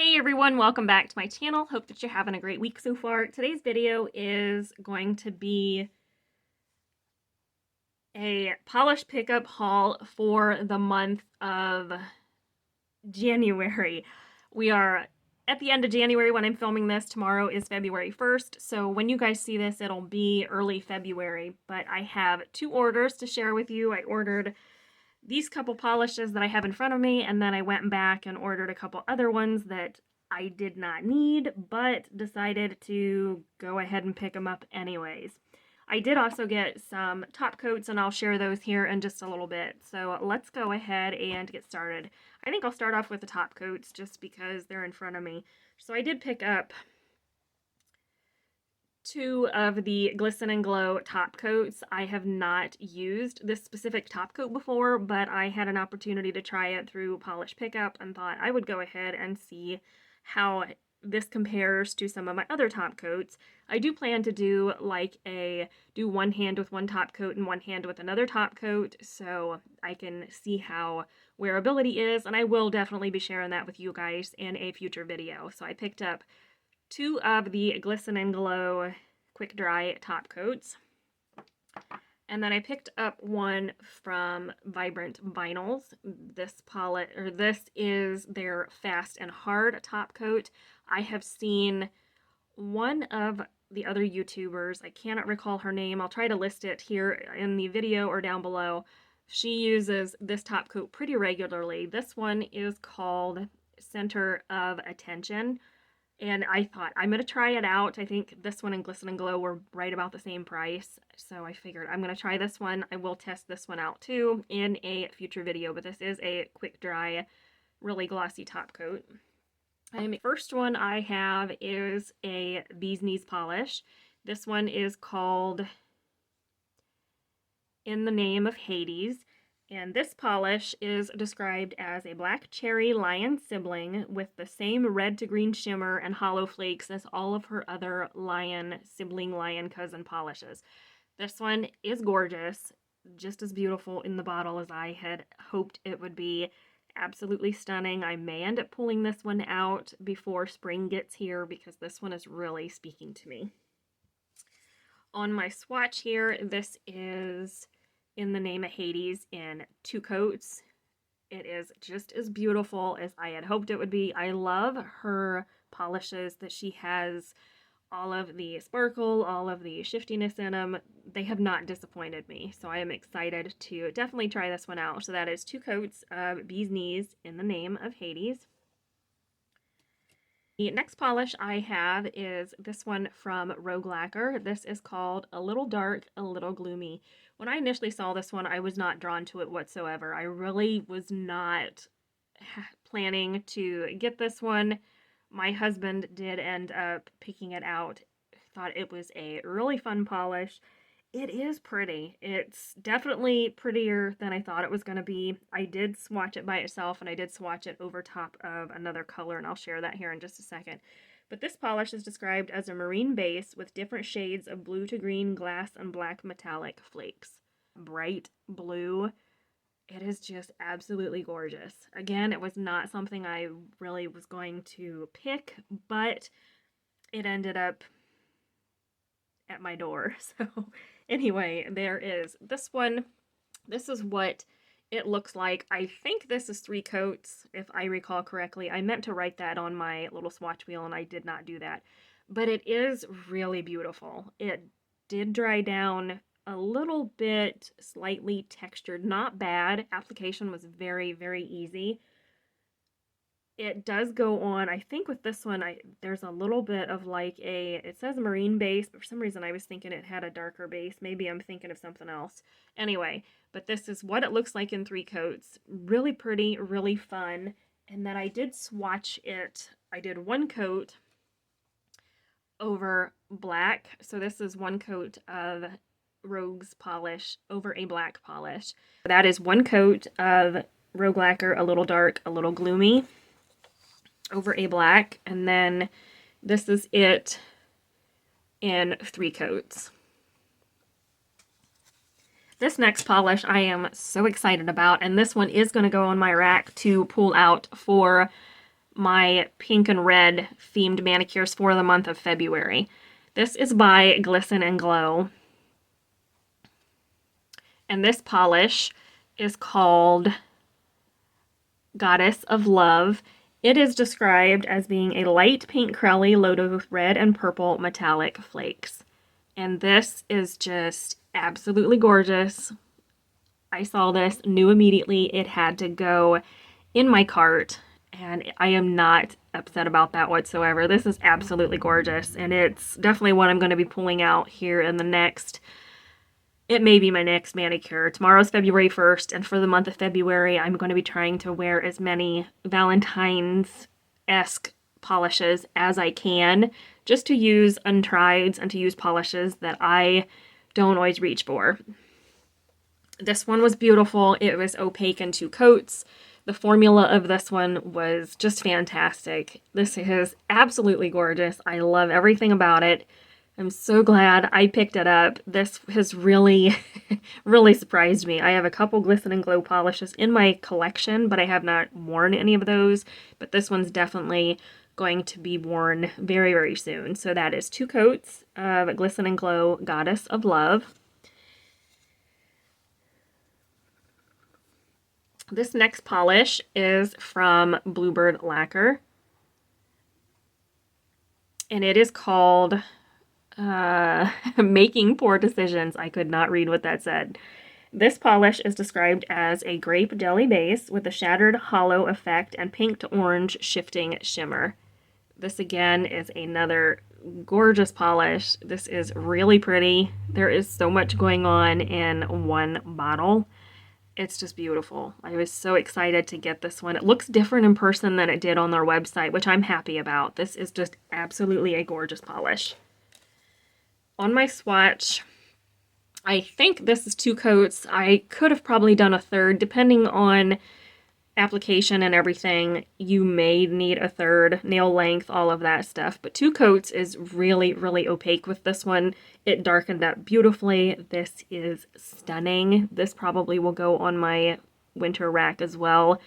Hey everyone, welcome back to my channel. Hope that you're having a great week so far. Today's video is going to be a polish pickup haul for the month of January. We are at the end of January when I'm filming this. Tomorrow is February 1st, so when you guys see this, it'll be early February. But I have two orders to share with you. I ordered these couple polishes that I have in front of me, and then I went back and ordered a couple other ones that I did not need, but decided to go ahead and pick them up anyways. I did also get some top coats, and I'll share those here in just a little bit. So let's go ahead and get started. I think I'll start off with the top coats just because they're in front of me. So I did pick up two of the Glisten and Glow top coats. I have not used this specific top coat before, but I had an opportunity to try it through Polish Pickup and thought I would go ahead and see how this compares to some of my other top coats. I do plan to do do one hand with one top coat and one hand with another top coat so I can see how wearability is, and I will definitely be sharing that with you guys in a future video. So I picked up two of the Glisten and Glow Quick Dry top coats. And then I picked up one from Vibrant Vinyls. This is their Fast and Hard top coat. I have seen one of the other YouTubers, I cannot recall her name. I'll try to list it here in the video or down below. She uses this top coat pretty regularly. This one is called Center of Attention. And I thought, I'm going to try it out. I think this one and Glisten and Glow were right about the same price. So I figured I'm going to try this one. I will test this one out too in a future video. But this is a quick dry, really glossy top coat. The first one I have is a Bee's Knees polish. This one is called In the Name of Hades. And this polish is described as a black cherry lion sibling with the same red to green shimmer and hollow flakes as all of her other lion sibling lion cousin polishes. This one is gorgeous, just as beautiful in the bottle as I had hoped it would be. Absolutely stunning. I may end up pulling this one out before spring gets here because this one is really speaking to me. On my swatch here, this is In the Name of Hades in two coats. It is just as beautiful as I had hoped it would be. I love her polishes that she has. All of the sparkle, all of the shiftiness in them, they have not disappointed me. So I am excited to definitely try this one out. So that is two coats of Bee's Knees In the Name of Hades. The next polish I have is this one from Rogue Lacquer. This is called A Little Dark, A Little Gloomy. When I initially saw this one, I was not drawn to it whatsoever. I really was not planning to get this one. My husband did end up picking it out. Thought it was a really fun polish. It is pretty. It's definitely prettier than I thought it was going to be. I did swatch it by itself, and I did swatch it over top of another color, and I'll share that here in just a second. But this polish is described as a marine base with different shades of blue to green glass and black metallic flakes. Bright blue. It is just absolutely gorgeous. Again, it was not something I really was going to pick, but it ended up at my door. So anyway, there is this one. This is what it looks like. I think this is 3 coats, if I recall correctly. I meant to write that on my little swatch wheel, and I did not do that. But it is really beautiful. It did dry down a little bit, slightly textured. Not bad. Application was very, very easy. It does go on, I think with this one, there's a little bit of it says marine base, but for some reason I was thinking it had a darker base. Maybe I'm thinking of something else. Anyway, but this is what it looks like in 3 coats. Really pretty, really fun. And then I did swatch it. I did 1 coat over black. So this is 1 coat of Rogue's polish over a black polish. That is 1 coat of Rogue Lacquer, A Little Dark, A Little Gloomy over a black, and then this is it in 3 coats. This next polish I am so excited about, and this one is going to go on my rack to pull out for my pink and red themed manicures for the month of February. This is by Glisten and Glow. And this polish is called Goddess of Love. It is described as being a light pink crowley loaded with red and purple metallic flakes. And this is just absolutely gorgeous. I saw this, knew immediately it had to go in my cart, and I am not upset about that whatsoever. This is absolutely gorgeous, and it's definitely one I'm going to be pulling out here in the next, it may be my next manicure. Tomorrow's February 1st, and for the month of February, I'm going to be trying to wear as many Valentine's-esque polishes as I can, just to use untrieds and to use polishes that I don't always reach for. This one was beautiful. It was opaque in 2 coats. The formula of this one was just fantastic. This is absolutely gorgeous. I love everything about it. I'm so glad I picked it up. This has really, really surprised me. I have a couple Glisten and Glow polishes in my collection, but I have not worn any of those. But this one's definitely going to be worn very, very soon. So that is 2 coats of Glisten and Glow Goddess of Love. This next polish is from Bluebird Lacquer, and it is called Making Poor Decisions. I could not read what that said. This polish is described as a grape jelly base with a shattered hollow effect and pink to orange shifting shimmer. This again is another gorgeous polish. This is really pretty. There is so much going on in one bottle. It's just beautiful. I was so excited to get this one. It looks different in person than it did on their website, which I'm happy about. This is just absolutely a gorgeous polish. On my swatch, I think this is 2 coats. I could have probably done a third, depending on application and everything. You may need a third, nail length, all of that stuff. But 2 coats is really, really opaque with this one. It darkened up beautifully. This is stunning. This probably will go on my winter rack as well.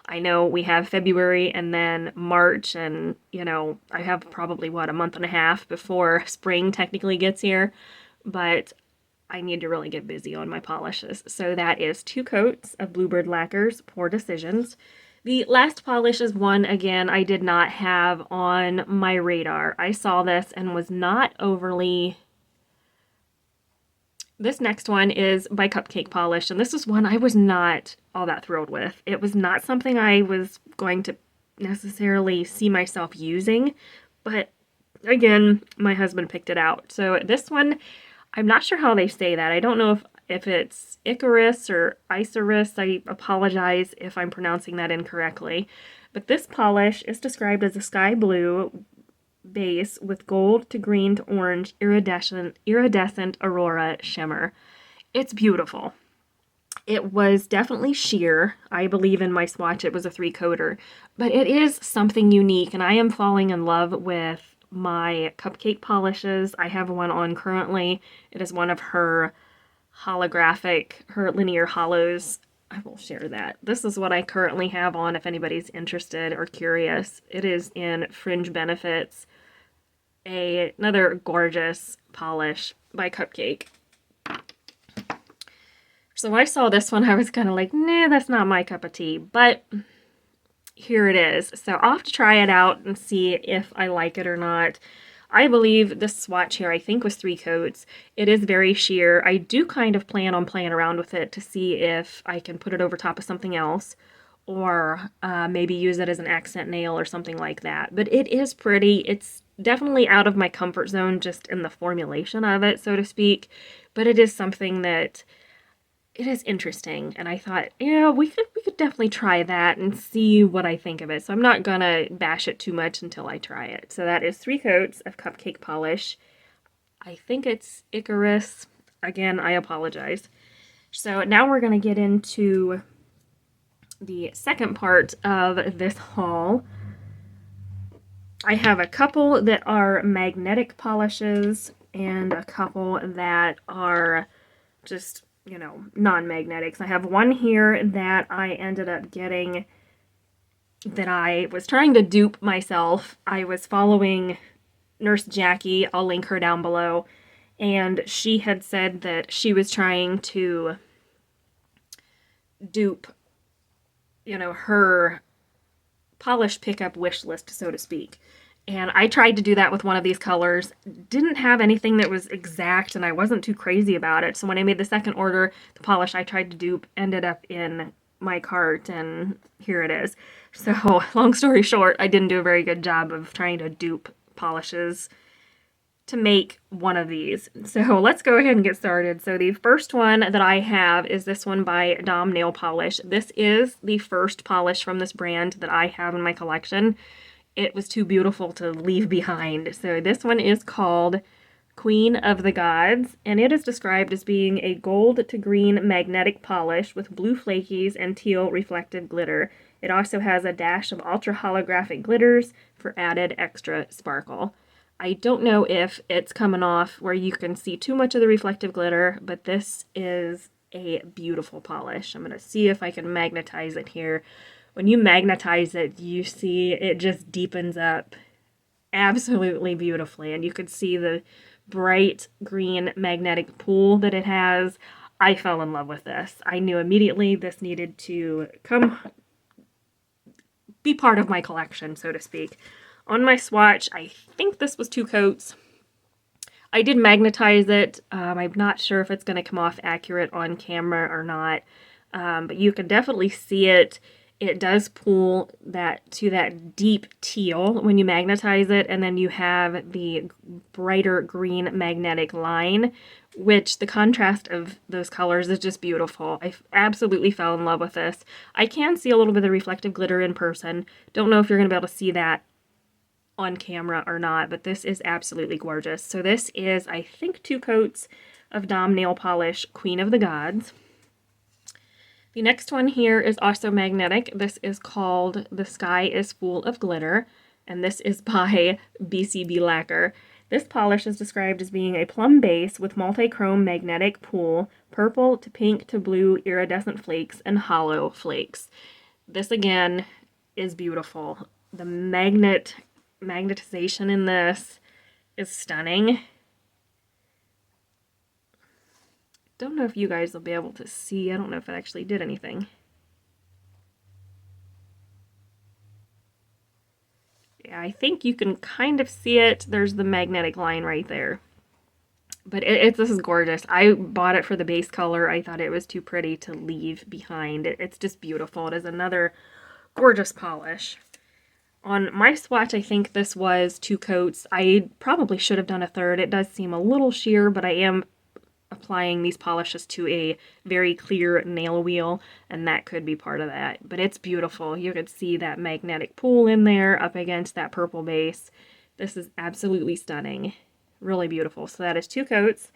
I know we have February and then March, and you know, I have probably a month and a half before spring technically gets here, but I need to really get busy on my polishes. So that is 2 coats of Bluebird Lacquer's Poor Decisions. The last polish is one, again, I did not have on my radar. I saw this and was not overly... This next one is by Cupcake Polish, and this is one I was not all that thrilled with. It was not something I was going to necessarily see myself using, but again, my husband picked it out. So this one, I'm not sure how they say that. I don't know if it's Icarus or Icarus. I apologize if I'm pronouncing that incorrectly. But this polish is described as a sky blue base with gold to green to orange iridescent aurora shimmer. It's beautiful. It was definitely sheer. I believe in my swatch it was a 3-coater, but it is something unique, and I am falling in love with my Cupcake polishes. I have one on currently. It is one of her holographic, her linear hollows. I will share that. This is what I currently have on if anybody's interested or curious. It is in Fringe Benefits. Another gorgeous polish by Cupcake. So when I saw this one, I was kind of like, nah, that's not my cup of tea, but here it is. So I'll have to try it out and see if I like it or not. I believe this swatch here, I think, was 3 coats. It is very sheer. I do kind of plan on playing around with it to see if I can put it over top of something else, or maybe use it as an accent nail or something like that. But it is pretty. It's definitely out of my comfort zone just in the formulation of it, so to speak. But it is something that, it is interesting. And I thought, yeah, we could definitely try that and see what I think of it. So I'm not gonna bash it too much until I try it. So that is 3 coats of Cupcake polish. I think it's Icarus. Again, I apologize. So now we're gonna get into the second part of this haul. I have a couple that are magnetic polishes and a couple that are just, you know, non-magnetics. I have one here that I ended up getting that I was trying to dupe myself. I was following Nurse Jackie, I'll link her down below, and she had said that she was trying to dupe, her polish pickup wish list, so to speak. And I tried to do that with one of these colors. Didn't have anything that was exact, and I wasn't too crazy about it. So when I made the second order, the polish I tried to dupe ended up in my cart, and here it is. So, long story short, I didn't do a very good job of trying to dupe polishes to make one of these. So let's go ahead and get started. So the first one that I have is this one by Dom Nail Polish. This is the first polish from this brand that I have in my collection. It was too beautiful to leave behind. So this one is called Queen of the Gods, and it is described as being a gold to green magnetic polish with blue flakies and teal reflective glitter. It also has a dash of ultra holographic glitters for added extra sparkle. I don't know if it's coming off where you can see too much of the reflective glitter, but this is a beautiful polish. I'm going to see if I can magnetize it here. When you magnetize it, you see it just deepens up absolutely beautifully, and you could see the bright green magnetic pool that it has. I fell in love with this. I knew immediately this needed to be part of my collection, so to speak. On my swatch, I think this was 2 coats. I did magnetize it. I'm not sure if it's going to come off accurate on camera or not, but you can definitely see it. It does pull that to that deep teal when you magnetize it, and then you have the brighter green magnetic line, which the contrast of those colors is just beautiful. I absolutely fell in love with this. I can see a little bit of reflective glitter in person. Don't know if you're going to be able to see that on camera or not, but this is absolutely gorgeous. So this is, I think, 2 coats of Dom Nail Polish Queen of the Gods. The next one here is also magnetic. This is called The Sky is Full of Glitter, and this is by BCB Lacquer. This polish is described as being a plum base with multi-chrome magnetic pool, purple to pink to blue iridescent flakes, and hollow flakes. This again is beautiful. The magnetization in this is stunning. Don't know if you guys will be able to see. I don't know if it actually did anything. Yeah, I think you can kind of see it. There's the magnetic line right there. But this is gorgeous. I bought it for the base color. I thought it was too pretty to leave behind. It's just beautiful. It is another gorgeous polish. On my swatch, I think this was 2 coats. I probably should have done a third. It does seem a little sheer, but I am applying these polishes to a very clear nail wheel, and that could be part of that. But it's beautiful. You could see that magnetic pool in there up against that purple base. This is absolutely stunning. Really beautiful. So that is 2 coats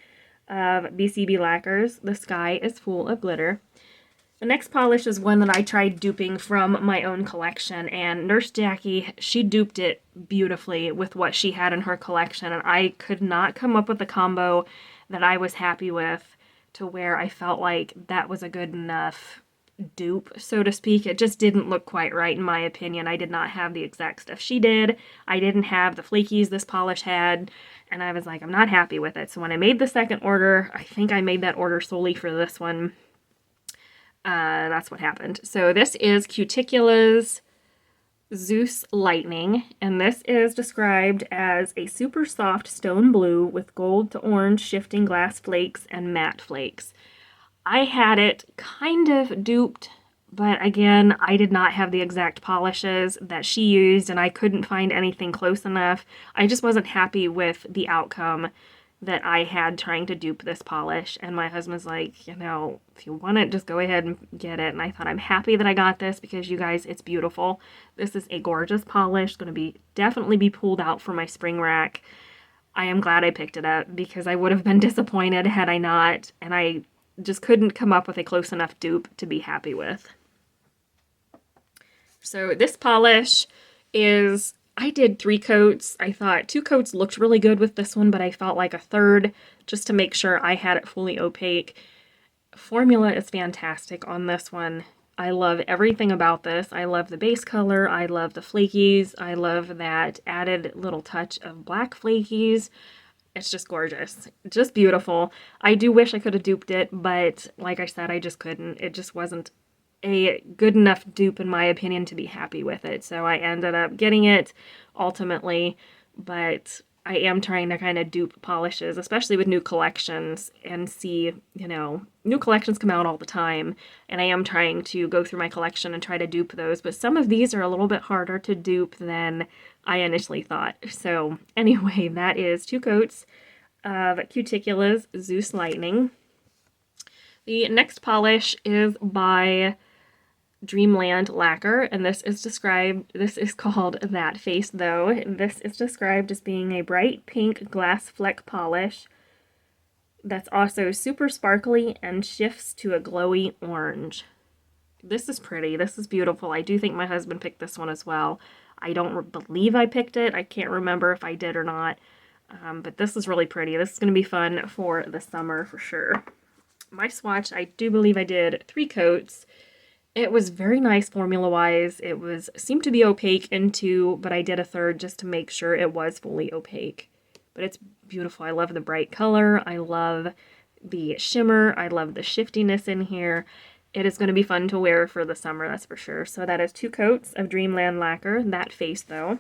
of BCB Lacquers. The Sky is Full of Glitter. The next polish is one that I tried duping from my own collection, and Nurse Jackie, she duped it beautifully with what she had in her collection, and I could not come up with a combo that I was happy with to where I felt like that was a good enough dupe, so to speak. It just didn't look quite right in my opinion. I did not have the exact stuff she did. I didn't have the flakies this polish had, and I was like, I'm not happy with it. So when I made the second order, I think I made that order solely for this one. That's what happened. So this is Cuticula's Zeus Lightning, and this is described as a super soft stone blue with gold to orange shifting glass flakes and matte flakes. I had it kind of duped, but again, I did not have the exact polishes that she used, and I couldn't find anything close enough. I just wasn't happy with the outcome that I had trying to dupe this polish, and my husband's like, if you want it, just go ahead and get it. And I thought, I'm happy that I got this because you guys, it's beautiful. This is a gorgeous polish, going to definitely be pulled out for my spring rack. I am glad I picked it up because I would have been disappointed had I not, and I just couldn't come up with a close enough dupe to be happy with. So this polish is, I did 3 coats. I thought 2 coats looked really good with this one, but I felt like a third just to make sure I had it fully opaque. Formula is fantastic on this one. I love everything about this. I love the base color. I love the flakies. I love that added little touch of black flakies. It's just gorgeous. Just beautiful. I do wish I could have duped it, but like I said, I just couldn't. It just wasn't a good enough dupe in my opinion to be happy with it. So I ended up getting it ultimately, but I am trying to kind of dupe polishes, especially with new collections, and see, new collections come out all the time, and I am trying to go through my collection and try to dupe those, but some of these are a little bit harder to dupe than I initially thought. So anyway, that is 2 coats of Cuticula's Zeus Lightning. The next polish is by Dreamland Lacquer, and this is called That Face Though. This is described as being a bright pink glass fleck polish that's also super sparkly and shifts to a glowy orange. This is pretty. This is beautiful. I do think my husband picked this one as well. I don't believe I picked it. I can't remember if I did or not. But this is really pretty. This is going to be fun for the summer for sure. My swatch, I do believe I did 3 coats. It was very nice formula-wise. It seemed to be opaque in 2, but I did a 3rd just to make sure it was fully opaque. But it's beautiful. I love the bright color. I love the shimmer. I love the shiftiness in here. It is going to be fun to wear for the summer, that's for sure. So that is 2 coats of Dreamland Lacquer. That Face Though.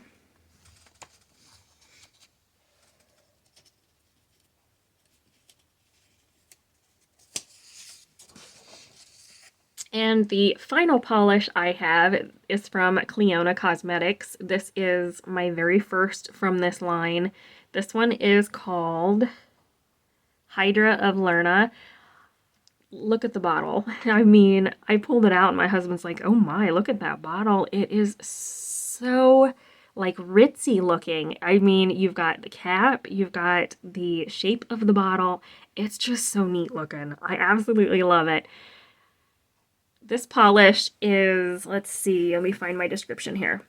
And the final polish I have is from Clionadh Cosmetics. This is my very first from this line. This one is called Hydra of Lerna. Look at the bottle. I mean, I pulled it out and my husband's like, oh my, look at that bottle. It is so like ritzy looking. I mean, you've got the cap, you've got the shape of the bottle. It's just so neat looking. I absolutely love it. This polish is, let's see, let me find my description here.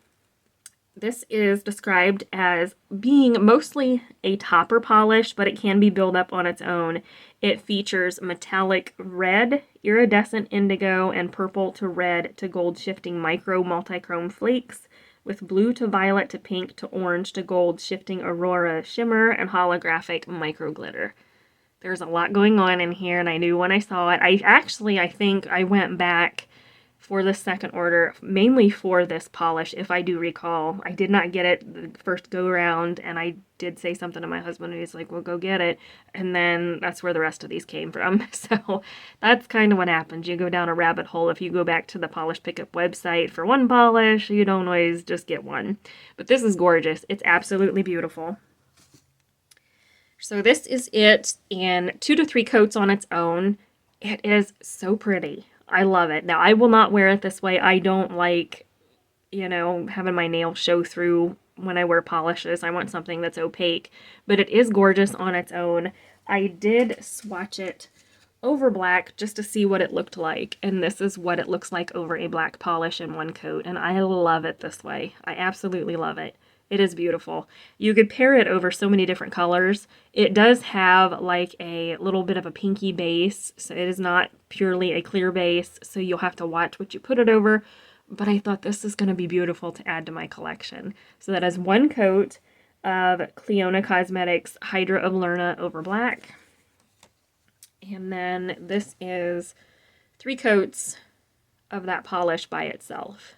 This is described as being mostly a topper polish, but it can be built up on its own. It features metallic red, iridescent indigo, and purple to red to gold shifting micro multichrome flakes, with blue to violet to pink to orange to gold shifting aurora shimmer and holographic micro glitter. There's a lot going on in here, and I knew when I saw it. I think I went back for the second order, mainly for this polish, if I do recall. I did not get it the first go around, and I did say something to my husband, and he's like, well, go get it. And then that's where the rest of these came from. So that's kind of what happens. You go down a rabbit hole. If you go back to the polish pickup website for one polish, you don't always just get one. But this is gorgeous. It's absolutely beautiful. So this is it in 2 to 3 coats on its own. It is so pretty. I love it. Now, I will not wear it this way. I don't like, having my nails show through when I wear polishes. I want something that's opaque. But it is gorgeous on its own. I did swatch it over black just to see what it looked like. And this is what it looks like over a black polish in 1 coat. And I love it this way. I absolutely love it. It is beautiful. You could pair it over so many different colors. It does have like a little bit of a pinky base, so it is not purely a clear base, so you'll have to watch what you put it over. But I thought this is going to be beautiful to add to my collection. So that is 1 coat of Clionadh Cosmetics Hydra of Lerna over black. And then this is 3 coats of that polish by itself.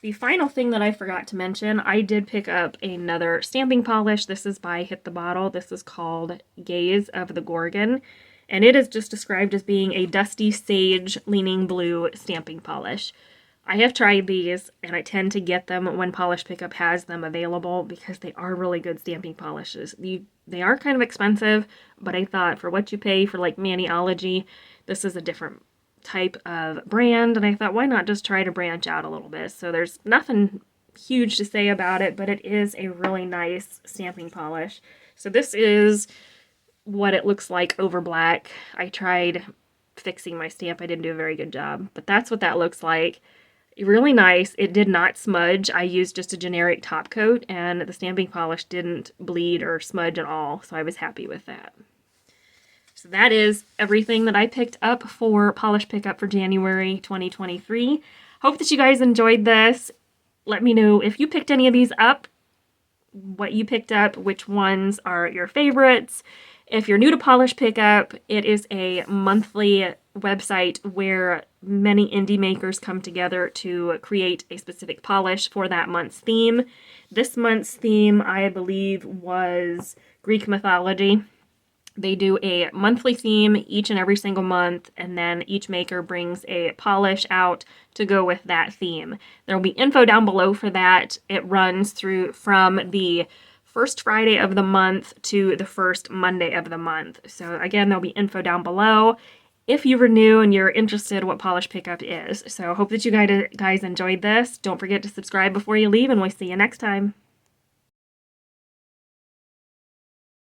The final thing that I forgot to mention, I did pick up another stamping polish. This is by Hit the Bottle. This is called Gaze of the Gorgon. And it is just described as being a dusty sage leaning blue stamping polish. I have tried these, and I tend to get them when Polish Pickup has them available because they are really good stamping polishes. They are kind of expensive, but I thought for what you pay for like Maniology, this is a different type of brand, and I thought, why not just try to branch out a little bit? So there's nothing huge to say about it, but it is a really nice stamping polish. So this is what it looks like over black. I tried fixing my stamp. I didn't do a very good job, but that's what that looks like. Really nice. It did not smudge. I used just a generic top coat, and the stamping polish didn't bleed or smudge at all, so I was happy with that. So that is everything that I picked up for polish pickup for January 2023. Hope that you guys enjoyed this. Let me know if you picked any of these up, what you picked up, which ones are your favorites. If you're new to Polish Pickup, it is a monthly website where many indie makers come together to create a specific polish for that month's theme. This month's theme, I believe, was Greek mythology. They do a monthly theme each and every single month, and then each maker brings a polish out to go with that theme. There will be info down below for that. It runs through from the first Friday of the month to the first Monday of the month. So again, there'll be info down below if you were new and you're interested what polish pickup is. So I hope that you guys enjoyed this. Don't forget to subscribe before you leave, and we'll see you next time.